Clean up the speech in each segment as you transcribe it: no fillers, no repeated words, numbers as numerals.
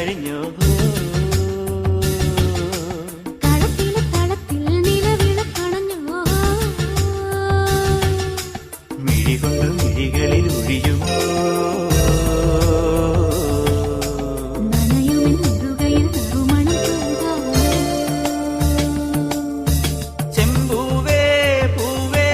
കഴിഞ്ഞോ? മിഴികൊണ്ട് മിഴികളിൽ ഒഴിയുമോ? ചെമ്പൂവേ പൂവേ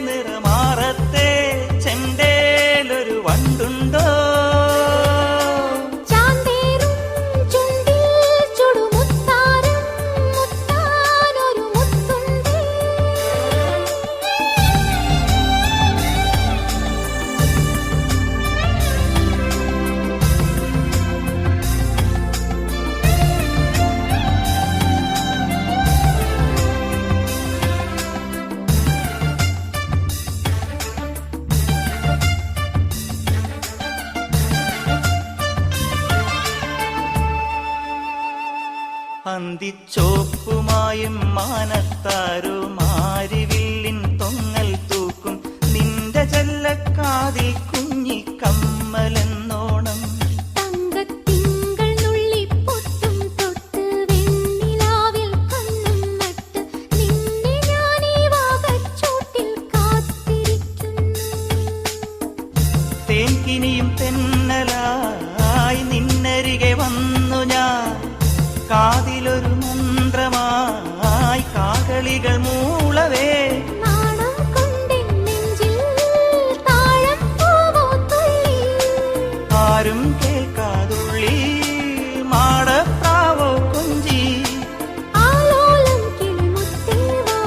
നിറമാറത്തെ ചെണ്ടേലൊരു വണ്ടുണ്ടോ? അന്തിച്ചോപ്പുമായും മാനത്താരോ മാരിവില്ലിൻ തൊങ്ങൽ തൂക്കും നിന്റെ ചെല്ലക്കാതിൽ കുഞ്ഞി കമ്മലെന്നോണം. തങ്കത്തിങ്കൾ നുള്ളിപ്പൊട്ടും തൊട്ട് വെണ്ണിലാവിൽ കണ്ണും നട്ട് നിന്നെ ഞാനീ വാകച്ചൂട്ടിൽ കാത്തിരിക്കുന്നു. തേൻകിനിയും തെന്നലായി നിന്നരികെ വന്നു ഞാൻ, കാതിലൊരു മന്ത്രമായി കാകളികൾ മൂളവേ. നാണം കൊണ്ടെൻ നെഞ്ചിൽ താഴം പൂവോ തുള്ളി, ആരും കേൾക്കാതുള്ളി മാടപ്രാവോ കൊഞ്ചി. ആലോലം കിളിമുത്തേ വാ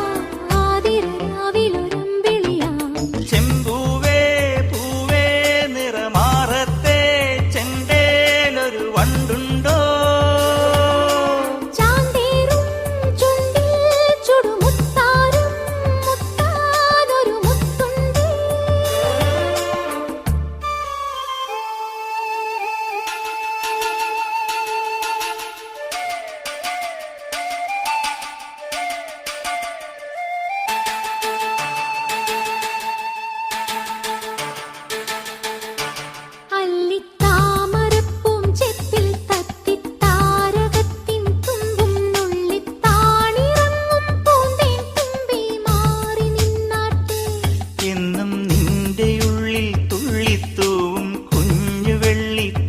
ആതിരരാവിലൊരമ്പിളിയാ. ചെമ്പൂവേ പൂവേ നിറമാറത്തെ ചെണ്ടേലൊരു വണ്ടുണ്ടോ?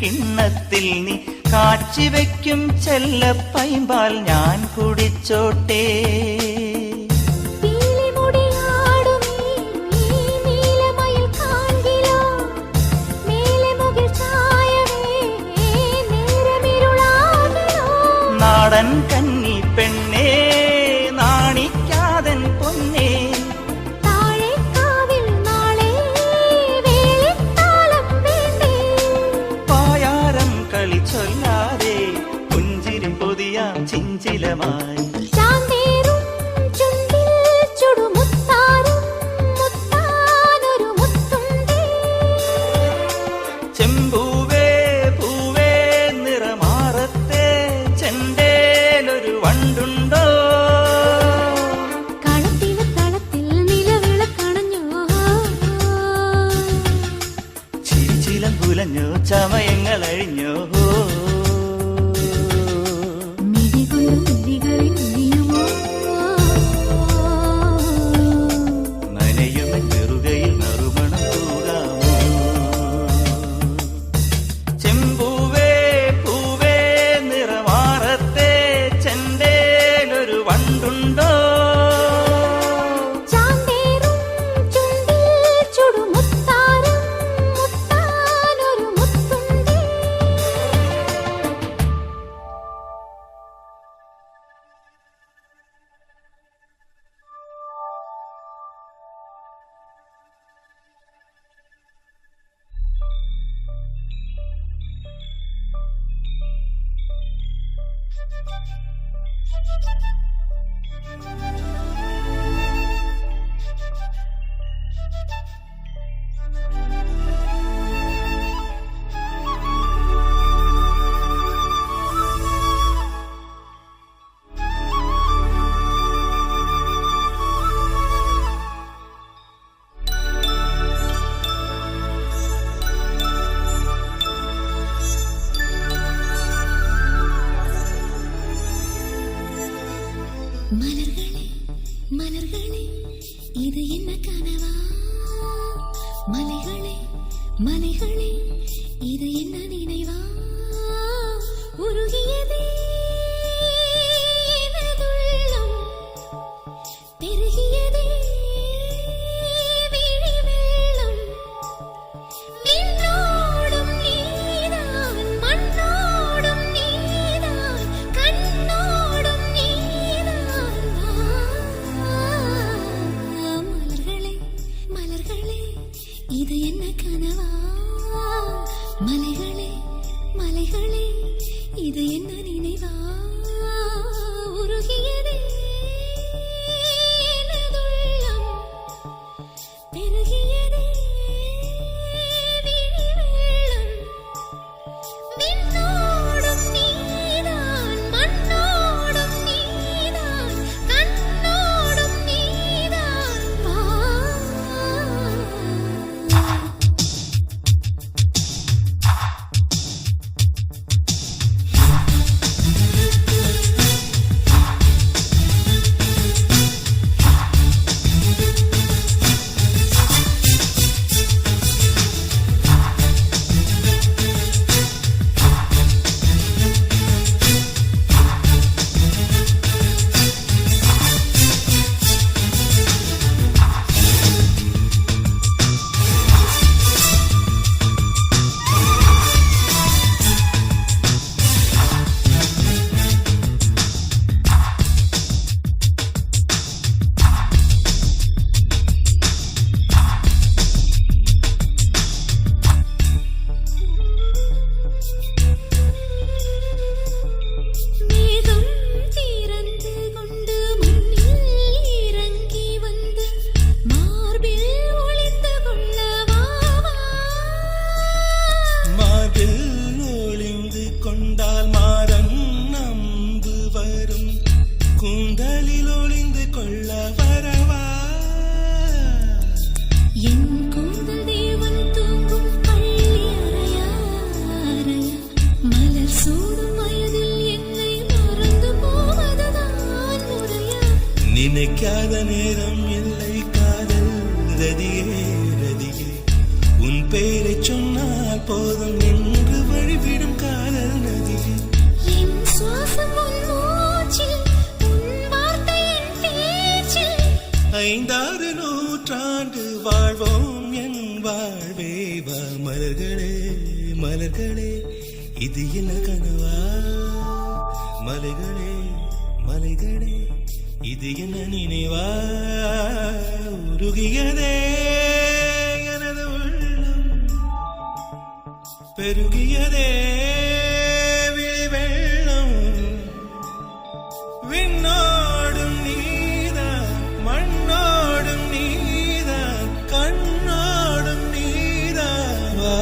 കിണ്ണത്തിൽ നീ കാച്ചിവെക്കും ചെല്ലപ്പൈമ്പാൽ ഞാൻ കുടിച്ചോട്ടെ. നാടൻ കന്നി പെണ്ണേ നാണിക്കാതൻ പൊന്നേ, കളി ചൊല്ലാതെ പുഞ്ചിരി പൊതിയാം ചിഞ്ചിലമായി. என்ன கனவா மலைகளே மலைகளே இது என்ன நினைவா உருகியதே எனதுள்ளம் பெருகியதே விழி வெள்ளம் விண்ணோடும் நீதான் மண்ணோடும் நீதான் கண்ணோடும் நீதான் மலர்களே மலர்களே இது என்ன கனவா மலைகளே மலைகளே இது என்ன நினைவா உருகியதே எனதுள்ளம் பெருகியதே விழி வெள்ளம் விண்ணோடும் நீதான் மண்ணோடும் நீதான் கண்ணோடும் நீதான் வா மேகம் திறந்து கொண்டு மண்ணில் இறங்கி வந்து மார்பில் ஒளிந்து கொள்ளவா மார்பில் ஒளிந்து கொண்டால் மாறன் நம்பு வரும் கூந்தலில் ஒளிந்து கொள்ள வரவா என் கூந்தல் தேவன் தூங்கும் பள்ளி அறையா அறையா மலர் சூடும் வயதில் என்னை மறந்து போவதுதான் முறையா நினைக்காத நேரம் இல்லை காதல் ரதியே ரதியே உன் பெயரை சொன்னால் போதும் என்று வழிவிடும் காதல் நதியே என் சுவாசம் உன் மூச்சில் உன் வார்த்தை என் பேச்சில் 5-6 நூற்றாண்டு வாழ்வோம் என் வாழ்வே வா மலர்களே மலர்களே இது என்ன கனவா மலைகளே மலைகளே இது என்ன நினைவா உருகியதே எனது உள்ளம் பெருகியதே விழி வெள்ளம் விண்ணோடும் நீதான் மண்ணோடும் நீதான் கண்ணோடும் நீதான் வா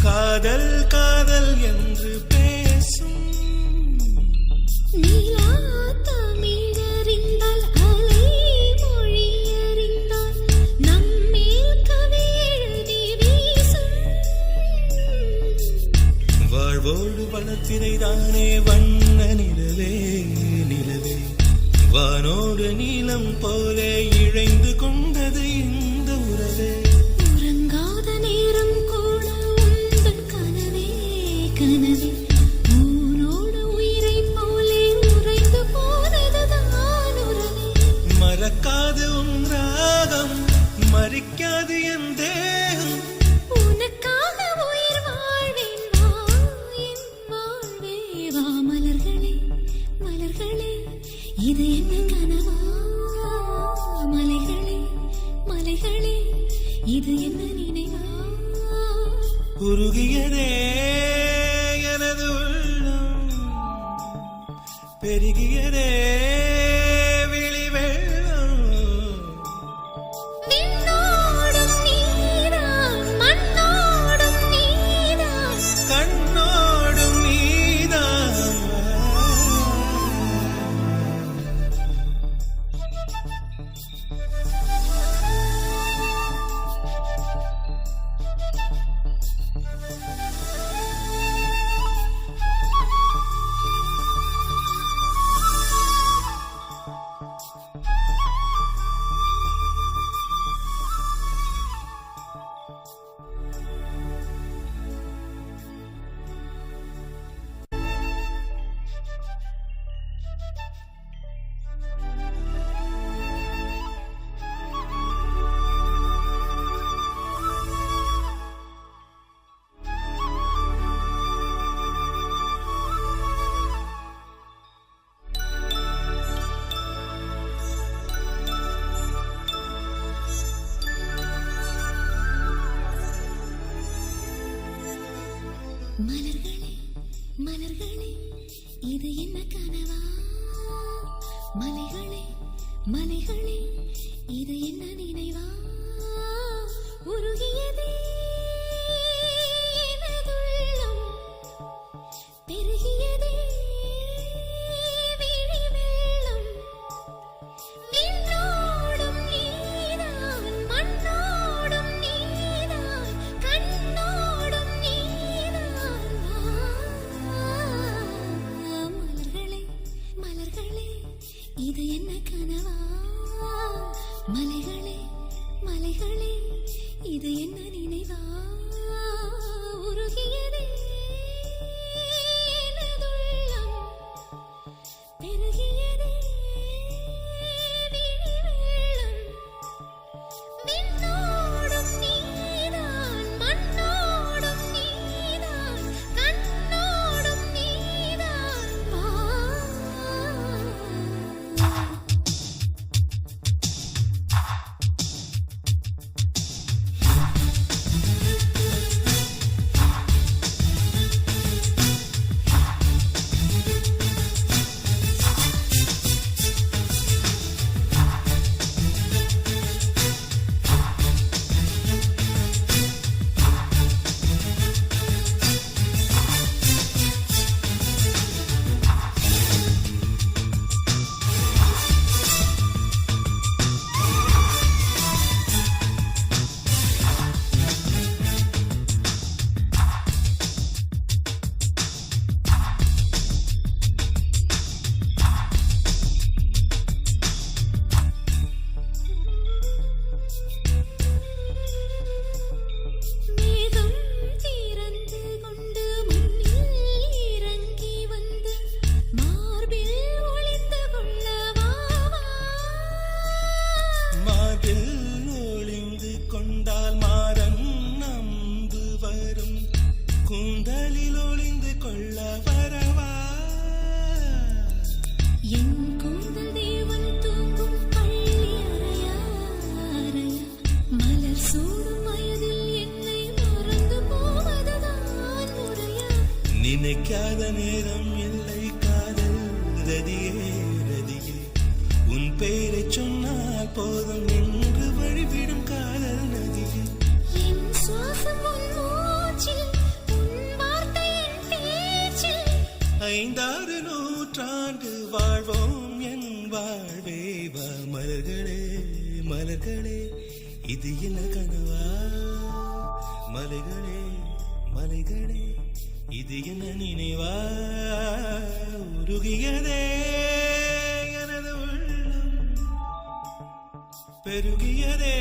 காதல் காதல் என்று பேசும் நீலா தமிழறிந்தால் அலை மொழியறிந்தால் நம்மேல் கவி எழுதி வீசும் வாழ்வோடு வளத்திரைதானே வண்ண நிலவே நிலவே வானோடு நீலம் போலே இழைந்து கொண்டது இந்த உறவே உறங்காத நேரம் கூட உந்தன் கனவே கனவே வா மலர்களே மலர்களே இது என்ன கனவா மலைகளே மலைகளே இது என்ன நினைவா உருகியதே எனது உள்ளம் பெருகியதே விழி வெள்ளம் விண்ணோடும் நீதான் மண்ணோடும் நீதான் கண்ணோடும் நீதான் மலர்களே மலர்களே இது என்ன கனவா மலைகளே மலைகளே இது என்ன நினைவா உருகியதே எனதுள்ளம் பெருகியதே விழி வெள்ளம் விண்ணோடும் நீதான் மண்ணோடும் நீதான் கண்ணோடும் நீதான் மலர்களே மலர்களே இது என்ன கனவா மலைகளே மலைகளே இது என்ன நினைவா உருகியதே எனதுள்ளம் பெருகியதே விழி வெள்ளம் விண்ணோடும் நீதான் மண்ணோடும் நீதான் கண்ணோடும் நீதான் வா மேகம் திறந்து கொண்டு முன்னில் இறங்கி வந்து மார்பில் ஒளிந்து கொள்ளவா மார்பில் ஒளிந்து கொண்டால் மாறன் நம்பு வரும் கூந்தலில் ஒளிந்து கொள்ள வரவா என் கூந்தல் தேவன் தூங்கும் பள்ளி அறையா அறையா மலர் சூடும் வயதில் என்னை மறந்து போவதுதான் முறையா நினைக்காத நேரம் இல்லை காதல் ரதியே ரதியே உன் பெயரை சொன்னால் போதும் என்று வழிவிடும் காதல் நதியே என் சுவாசம் உன் மூச்சில் உன் வார்த்தை என் பேச்சில் 5-6 நூற்றாண்டு வாழ்வோம் என் வாழ்வே வா மலர்களே மலர்களே இது என்ன கனவா மலைகளே மலைகளே இது என்ன நினைவா உருகியதே எனது உள்ளம் பெருகியதே